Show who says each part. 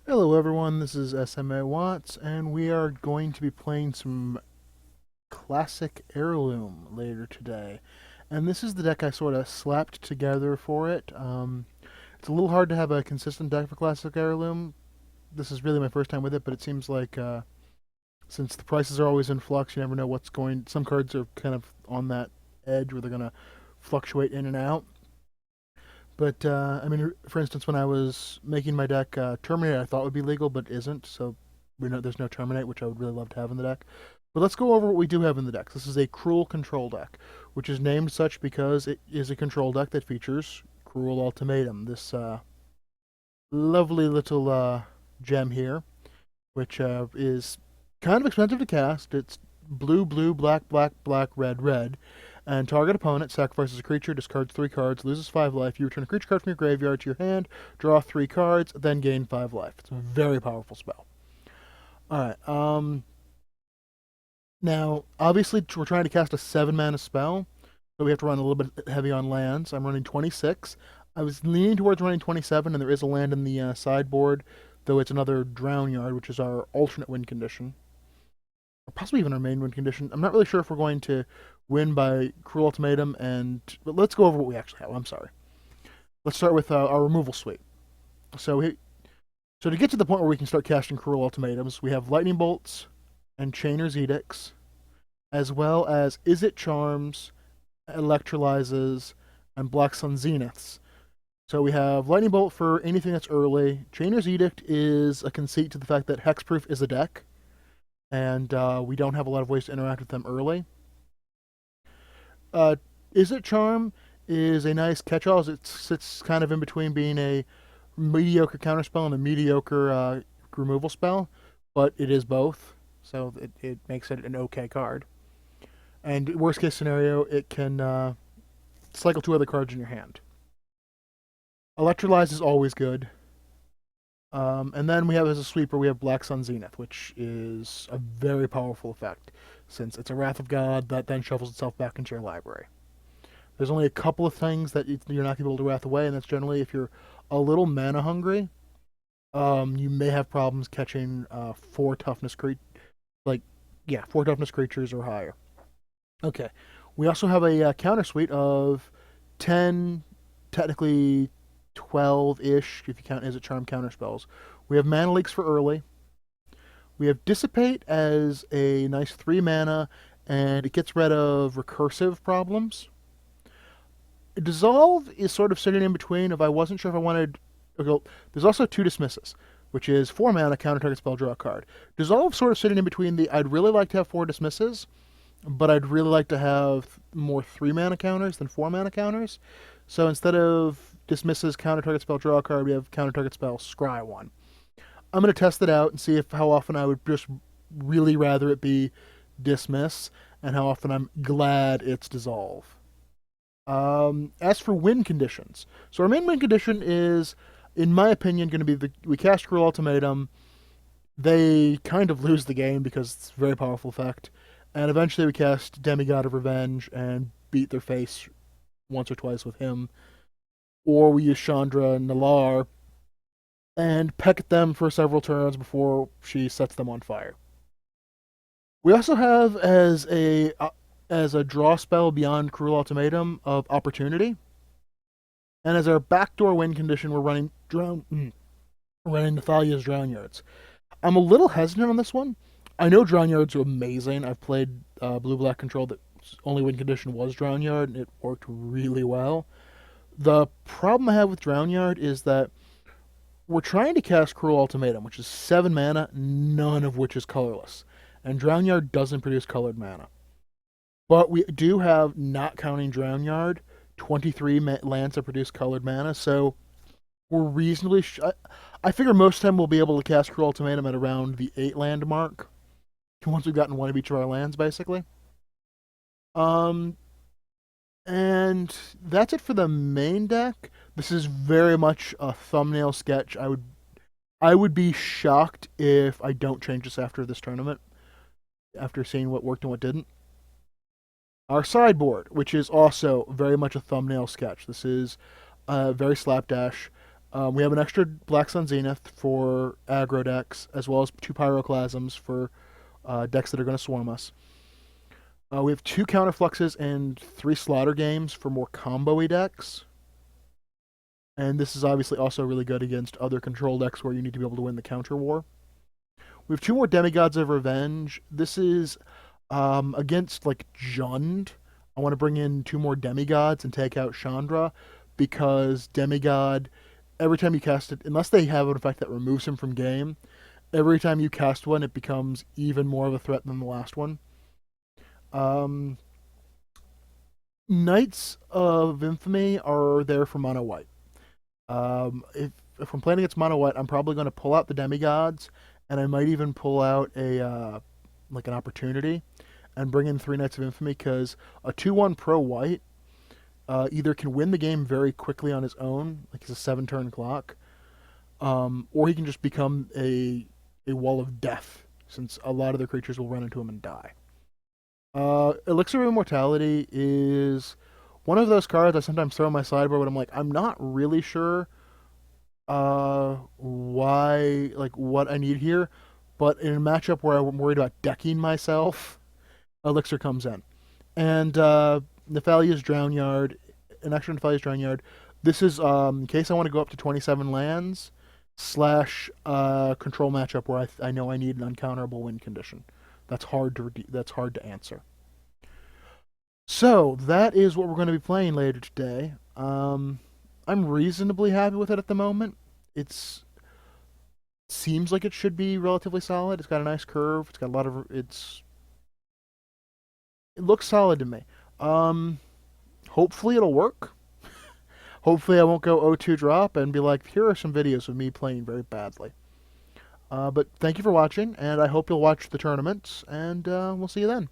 Speaker 1: Hello everyone, this is SMA Watts, and we are going to be playing some classic Heirloom later today. And this is the deck I sort of slapped together for it. It's a little hard to have a consistent deck for classic Heirloom. This is really my first time with it, but it seems like since the prices are always in flux, you never know what's going. Some cards are kind of on that edge where they're going to fluctuate in and out. But I mean, for instance, when I was making my deck, Terminate I thought would be legal, but isn't. So there's no Terminate, which I would really love to have in the deck. But let's go over what we do have in the deck. This is a Cruel Control deck, which is named such because it is a control deck that features Cruel Ultimatum. This lovely little gem here, which is kind of expensive to cast. It's blue, blue, black, black, black, red, red. And target opponent sacrifices a creature, discards 3 cards, loses 5 life. You return a creature card from your graveyard to your hand, draw 3 cards, then gain 5 life. It's a very powerful spell. Alright, now, obviously, we're trying to cast a 7 mana spell, so we have to run a little bit heavy on lands. I'm running 26. I was leaning towards running 27, and there is a land in the sideboard, though it's another Drown Yard, which is our alternate win condition. Or possibly even our main win condition. I'm not really sure if we're going to win by Cruel Ultimatum, but let's go over what we actually have. I'm sorry. Let's start with our removal suite. So to get to the point where we can start casting Cruel Ultimatums, we have Lightning Bolts and Chainer's Edicts, as well as Is It Charms, Electrolyzes, and Black Sun Zeniths. So we have Lightning Bolt for anything that's early. Chainer's Edict is a conceit to the fact that Hexproof is a deck, and we don't have a lot of ways to interact with them early. Is It Charm is a nice catch-all. It sits kind of in between being a mediocre counterspell and a mediocre removal spell, but it is both, so it makes it an okay card. And worst case scenario, it can cycle 2 other cards in your hand. Electrolyze is always good. And then we have as a sweeper, we have Black Sun Zenith, which is a very powerful effect, since it's a Wrath of God that then shuffles itself back into your library. There's only a couple of things that you're not going to be able to wrath away, and that's generally if you're a little mana hungry, you may have problems catching 4 toughness creatures, 4 toughness creatures or higher. Okay, we also have a counter suite of 10, technically 12-ish, if you count Is It Charm counter spells. We have Mana Leaks for early. We have Dissipate as a nice 3 mana, and it gets rid of recursive problems. Dissolve is sort of sitting in between. If I wasn't sure if I wanted... Okay, there's also 2 Dismisses, which is 4 mana, counter target spell, draw a card. Dissolve sort of sitting in between the I'd really like to have 4 Dismisses, but I'd really like to have more 3 mana counters than 4 mana counters. So instead of Dismisses, counter target spell, draw a card, we have counter target spell, scry 1. I'm going to test it out and see how often I would just really rather it be Dismiss, and how often I'm glad it's Dissolve. As for win conditions, so our main win condition is, in my opinion, going to be we cast Cruel Ultimatum. They kind of lose the game because it's a very powerful effect, and eventually we cast Demigod of Revenge and beat their face once or twice with him, or we use Chandra Nalar and peck at them for several turns before she sets them on fire. We also have as a draw spell beyond Cruel Ultimatum of Opportunity. And as our backdoor win condition, we're running Nathalia's Drown Yards. I'm a little hesitant on this one. I know Drown Yards are amazing. I've played blue-black control that only win condition was Drown Yard, and it worked really well. The problem I have with Drown Yard is that we're trying to cast Cruel Ultimatum, which is 7 mana, none of which is colorless. And Drown Yard doesn't produce colored mana. But we do have, not counting Drown Yard, 23 lands that produce colored mana, so we're reasonably... I figure most of the time we'll be able to cast Cruel Ultimatum at around the 8 land mark, once we've gotten 1 of each of our lands, basically. And that's it for the main deck. This is very much a thumbnail sketch. I would be shocked if I don't change this after this tournament, after seeing what worked and what didn't. Our sideboard, which is also very much a thumbnail sketch. This is very slapdash. We have an extra Black Sun Zenith for aggro decks, as well as two Pyroclasms for decks that are going to swarm us. We have two Counterfluxes and three Slaughter Games for more combo-y decks. And this is obviously also really good against other control decks where you need to be able to win the counter war. We have two more Demigods of Revenge. This is against like Jund. I want to bring in two more Demigods and take out Chandra because Demigod, every time you cast it, unless they have an effect that removes him from game, every time you cast one, it becomes even more of a threat than the last one. Um, Knights of Infamy are there for mono white. If I'm playing against mono white, I'm probably going to pull out the demigods, and I might even pull out a like an opportunity, and bring in three Knights of Infamy because a 2/1 pro white either can win the game very quickly on his own, like he's a 7-turn clock, or he can just become a wall of death since a lot of the creatures will run into him and die. Elixir of Immortality is one of those cards I sometimes throw in my sideboard, but I'm like, I'm not really sure why, like, what I need here. But in a matchup where I'm worried about decking myself, Elixir comes in. And Nephalia's Drown Yard, an extra Nephalia's Drown Yard. This is in case I want to go up to 27 lands slash control matchup where I know I need an uncounterable win condition. That's hard to answer. So that is what we're going to be playing later today. I'm reasonably happy with it at the moment. It seems like it should be relatively solid. It's got a nice curve. It's got a lot of it looks solid to me. Hopefully it'll work. Hopefully I won't go 0-2 drop and be like, here are some videos of me playing very badly. But thank you for watching, and I hope you'll watch the tournaments, and we'll see you then.